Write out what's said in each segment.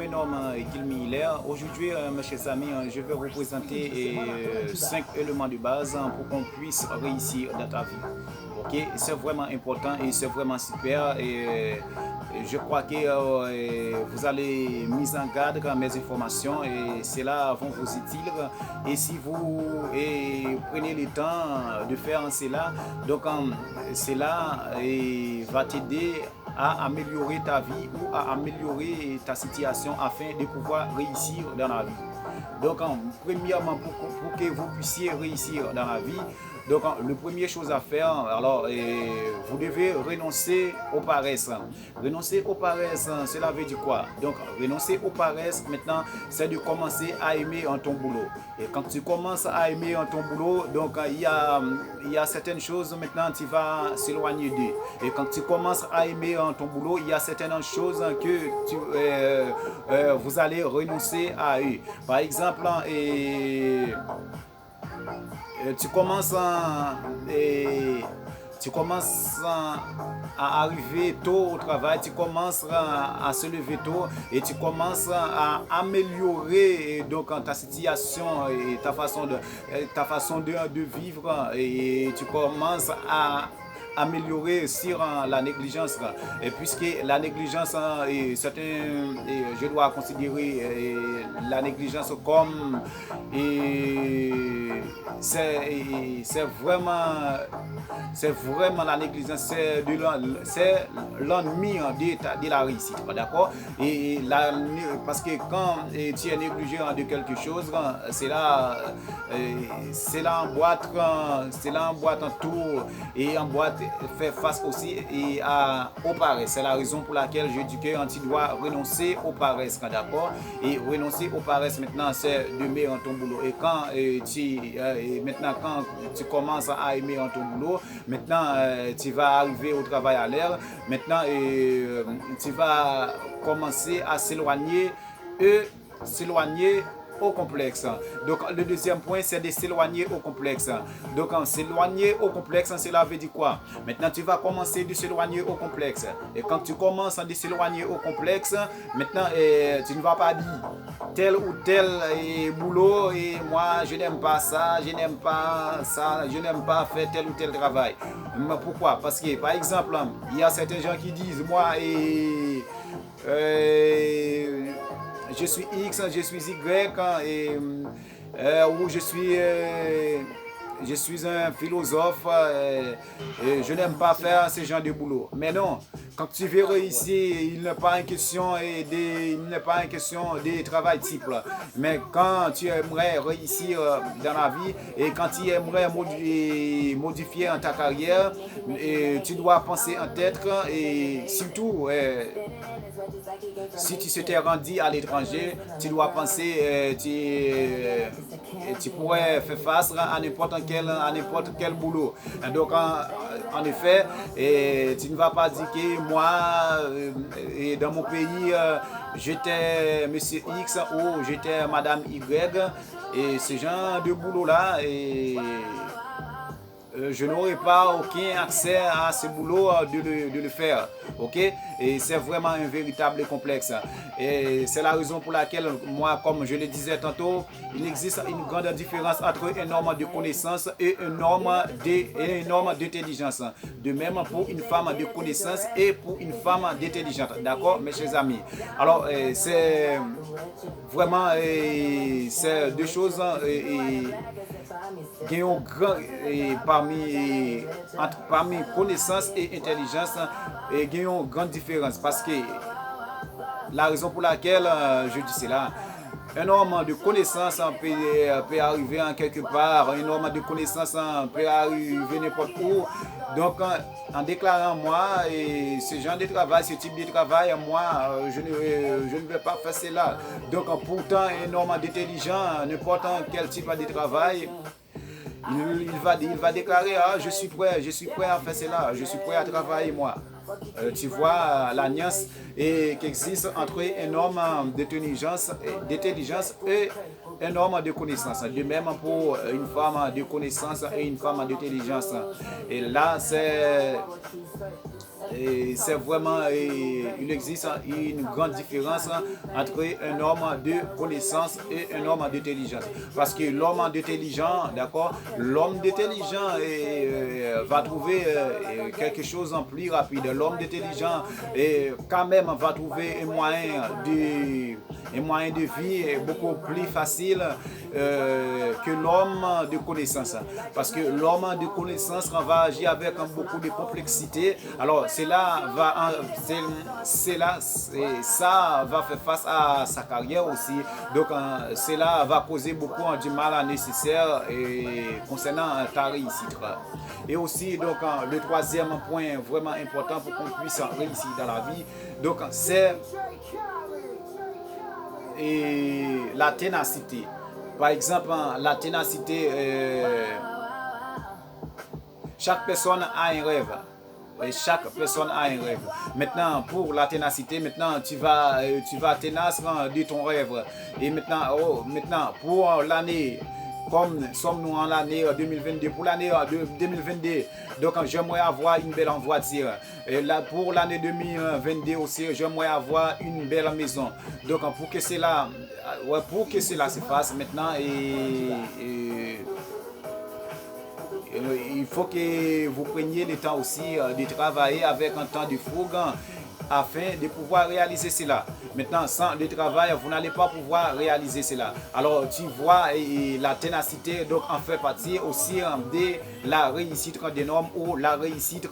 énorme Guilmiller. Aujourd'hui, mes chers amis, je vais vous présenter 5 éléments de base pour qu'on puisse réussir dans ta vie. Ok, c'est vraiment important et c'est vraiment super. Et je crois que vous allez mise en garde dans mes informations et cela vont vous utile. Et si vous prenez le temps de faire cela, donc cela va t'aider à améliorer ta vie ou à améliorer ta situation afin de pouvoir réussir dans la vie. Donc, premièrement, pour que vous puissiez réussir dans la vie, donc, la première chose à faire, alors, vous devez renoncer aux paresses. Renoncer aux paresses, cela veut dire quoi? Donc, renoncer aux paresses, maintenant, c'est de commencer à aimer ton boulot. Et quand tu commences à aimer ton boulot, donc, il y a certaines choses, maintenant, tu vas s'éloigner d'eux. Et quand tu commences à aimer ton boulot, il y a certaines choses que vous allez renoncer à eux. Par exemple, tu commences à arriver tôt au travail, tu commences à se lever tôt et tu commences à améliorer donc ta situation et ta façon de vivre et tu commences à améliorer sur la négligence. Et puisque la négligence, je dois considérer la négligence comme c'est vraiment la négligence, c'est l'ennemi de la réussite, d'accord? Parce que quand tu es négligé de quelque chose, c'est là emboîte en tour et emboîte fait face aussi aux paresses. C'est la raison pour laquelle je dis que tu dois renoncer aux paresses, d'accord? Et renoncer aux paresses maintenant, c'est d'aimer ton boulot. Et quand tu commences à aimer ton boulot, maintenant tu vas arriver au travail à l'heure. Maintenant tu vas commencer à s'éloigner au complexe. Donc le deuxième point, c'est de s'éloigner au complexe. Donc s'éloigner au complexe, cela veut dire quoi? Maintenant tu vas commencer de s'éloigner au complexe. Et quand tu commences à s'éloigner au complexe, maintenant tu ne vas pas dire tel ou tel boulot et moi je n'aime pas ça, je n'aime pas faire tel ou tel travail. Mais pourquoi? Parce que par exemple, il y a certains gens qui disent moi je suis X, je suis Y, ou je suis un philosophe, je n'aime pas faire ce genre de boulot. Mais non, quand tu veux réussir, il n'est pas une question de travail type. Mais quand tu aimerais réussir dans la vie et quand tu aimerais modifier ta carrière, tu dois penser en tête et surtout si tu t'es rendu à l'étranger, tu dois penser, tu pourrais faire face à n'importe quel boulot. Donc, en effet, tu ne vas pas dire que moi, dans mon pays, j'étais Monsieur X ou j'étais Madame Y. Et ce genre de boulot-là, je n'aurai pas aucun accès à ce boulot de le faire. Ok? Et c'est vraiment un véritable complexe. Et c'est la raison pour laquelle, moi, comme je le disais tantôt, il existe une grande différence entre une norme de connaissance et une norme d'intelligence. De même pour une femme de connaissance et pour une femme d'intelligence. D'accord, mes chers amis? Alors, c'est vraiment c'est deux choses qui ont grand parmi connaissance et intelligence et qui ont une grande différence parce que la raison pour laquelle je dis cela, un homme de connaissance peut arriver en quelque part, un homme de connaissance peut arriver n'importe où. Donc, en déclarant moi, ce genre de travail, ce type de travail, moi, je ne vais pas faire cela. Donc, pourtant, un homme d'intelligent, n'importe quel type de travail, il va déclarer, je suis prêt à faire cela, je suis prêt à travailler moi. Tu vois la nuance qui existe entre un homme d'intelligence et un homme de connaissance. De même pour une femme de connaissance et une femme d'intelligence. Et là, c'est vraiment, il existe une grande différence entre un homme de connaissance et un homme d'intelligence. Parce que l'homme d'intelligence, d'accord, l'homme d'intelligence va trouver quelque chose en plus rapide. L'homme d'intelligence quand même va trouver un moyen de vie beaucoup plus facile que l'homme de connaissance. Parce que l'homme de connaissance va agir avec beaucoup de complexité. Alors ça va faire face à sa carrière aussi. Donc cela va causer beaucoup du mal nécessaire concernant ta réussite. Et aussi donc le troisième point vraiment important pour qu'on puisse réussir dans la vie, donc c'est la ténacité. Par exemple, la ténacité, chaque personne a un rêve. Et chaque personne a un rêve. Maintenant, pour la ténacité, maintenant tu vas tenace de ton rêve. Et maintenant pour l'année, comme sommes-nous en l'année 2022, pour l'année 2022, donc j'aimerais avoir une belle voiture. Et là, pour l'année 2022 aussi, j'aimerais avoir une belle maison. Donc pour que cela se fasse maintenant, il faut que vous preniez le temps aussi de travailler avec un temps de fougue afin de pouvoir réaliser cela. Maintenant, sans le travail, vous n'allez pas pouvoir réaliser cela. Alors, tu vois, la ténacité donc en fait partie aussi de la réussite d'un homme ou la réussite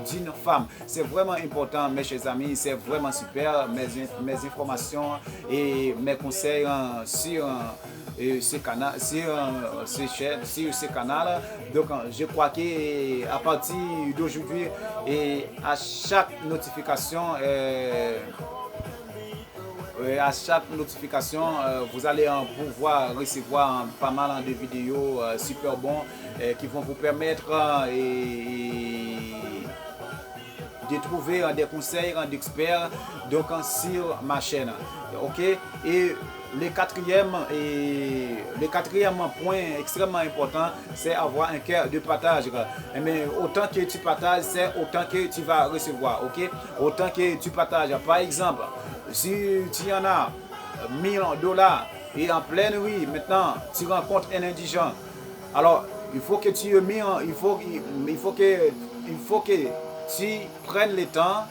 d'une femme. C'est vraiment important, mes chers amis, c'est vraiment super. Mes informations et mes conseils sur ce canal, sur ce canal. Donc, je crois qu'à partir d'aujourd'hui, et à chaque notification, vous allez pouvoir recevoir pas mal de vidéos super bons qui vont vous permettre de trouver des conseils d'experts donc sur ma chaîne. Ok, et le quatrième point extrêmement important, c'est avoir un cœur de partage. Mais autant que tu partages, c'est autant que tu vas recevoir. Ok, autant que tu partages. Par exemple, si tu en as $1000 et en pleine nuit, maintenant tu rencontres un indigent. Alors il faut que tu tu prennes le temps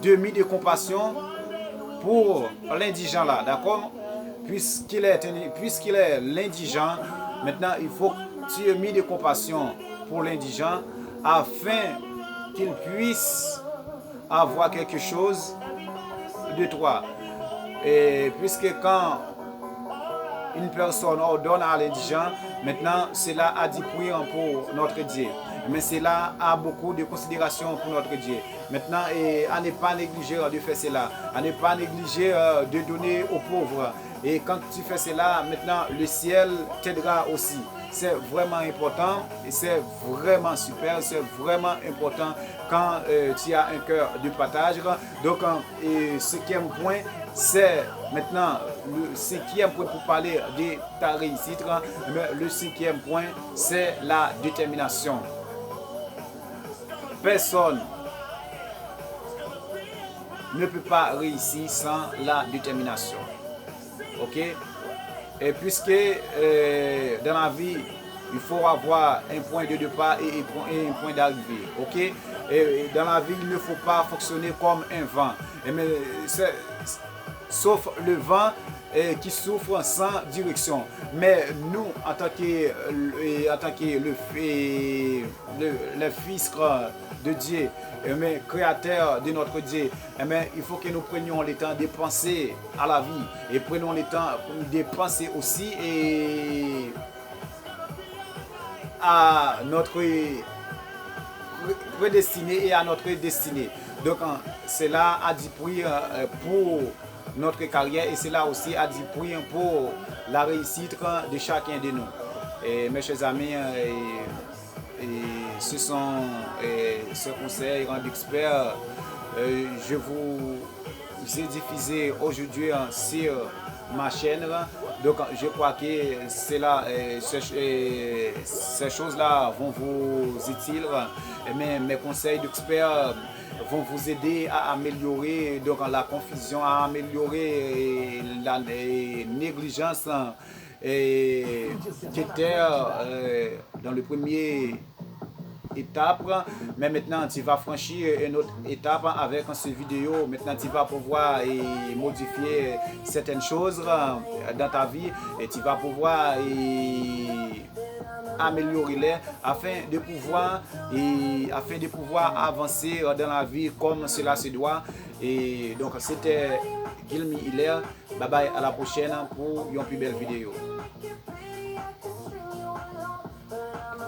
de compassion pour l'indigent là, d'accord? Puisqu'il est l'indigent, maintenant il faut que tu aies mis de compassion pour l'indigent afin qu'il puisse avoir quelque chose de toi. Et puisque quand une personne ordonne à l'indigent, maintenant cela a du prix pour notre Dieu. Mais cela a beaucoup de considération pour notre Dieu. Maintenant, à ne pas négliger de faire cela, à ne pas négliger de donner aux pauvres. Et quand tu fais cela, maintenant le ciel t'aidera aussi. C'est vraiment important et c'est vraiment super, c'est vraiment important quand tu as un cœur de partage. Donc, cinquième point, c'est maintenant le cinquième point pour parler de ta réussite. Le cinquième point, c'est la détermination. Personne ne peut pas réussir sans la détermination. Ok? Et puisque dans la vie, il faut avoir un point de départ et un point d'arrivée. Ok? Et dans la vie, il ne faut pas fonctionner comme un vent. Sauf le vent qui souffre sans direction. Mais nous, en tant que le Fils de Dieu, mais créateur de notre Dieu, il faut que nous prenions le temps de penser à la vie et prenons le temps de penser aussi à notre prédestiné et à notre destinée. Donc cela a du prix pour notre carrière et cela aussi a du prix pour la réussite de chacun de nous. Et mes chers amis, ce sont ces conseils d'experts. j'ai diffusé aujourd'hui sur ma chaîne. Donc je crois que ces choses-là vont vous utiles. Mes conseils d'experts vont vous aider à améliorer donc, la confusion, à améliorer la négligence qui était dans le premier étape, mais maintenant tu vas franchir une autre étape avec cette vidéo. Maintenant tu vas pouvoir modifier certaines choses dans ta vie et tu vas pouvoir améliorer les afin de pouvoir avancer dans la vie comme cela se doit. Et donc c'était Guilmi Hilaire. Bye bye, à la prochaine pour une plus belle vidéo.